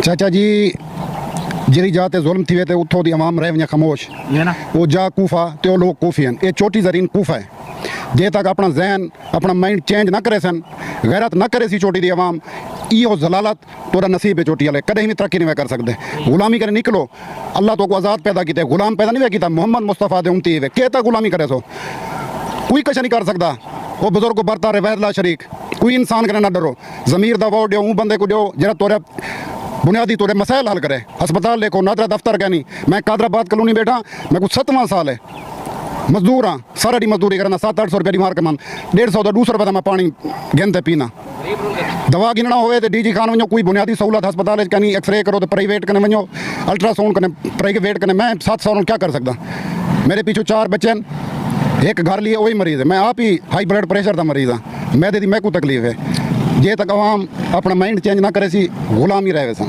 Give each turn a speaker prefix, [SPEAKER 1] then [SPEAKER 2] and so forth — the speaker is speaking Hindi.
[SPEAKER 1] चाचा जी जिहड़ी जा ते जुल्म थी वे ते उथों दी आवाम रह वञे खामोश
[SPEAKER 2] ये ना
[SPEAKER 1] वो जा कूफा ते वो लोग कूफी हैं ये चोटी ज़रीन कूफा है जे तक अपना जहन अपना माइंड चेंज ना करे सन गैरत ना करे सी चोटी दी आवाम इहो जलालत तोरा नसीब है चोटी वाले कदें भी तरक्की नहीं कर सकते गुलामी करे निकलो अल्लाह तो को आज़ाद पैदा किया गुलाम पैदा नहीं किया मोहम्मद मुस्तफ़ा दे उम्मती है के तक गुलामी करे सो कोई कश नहीं कर सकता वो बुजुर्ग को बरता रहे वैदला शरीक कोई इंसान करे ना डरो ज़मीर दा वो दियो बंदे को दियो जरा तोरे बुनियादी तोरे मसाइल हल करे अस्पताल लेको ना तेरा दफ्तर क्या नहीं मैं कादराबाद कॉलोनी बैठा मैं कुछ 7वां साल है मजदूर हाँ सारा डी मजदूरी करना 700-800 रुपये दी मार कमान 150 तो 200 रुपये मैं पानी गिनते पीना दवा गिनना होवे तो DG खान वञो कोई बुनियादी सहूलत अस्पताल कहीं एक्सरे करो तो प्राइवेट कने वञो अल्ट्रासाउंड कने प्राइवेट कने मैं 7 साल क्या कर सकता मेरे पीछे 4 बच्चे हैं एक घर लिए वही मरीज़ है मैं आप ही हाई ब्लड प्रेशर का मरीज़ हाँ मैदे दी मैं को तकलीफ है जे तक आवाम अपना माइंड चेंज ना करे सी गुलाम ही रहे सन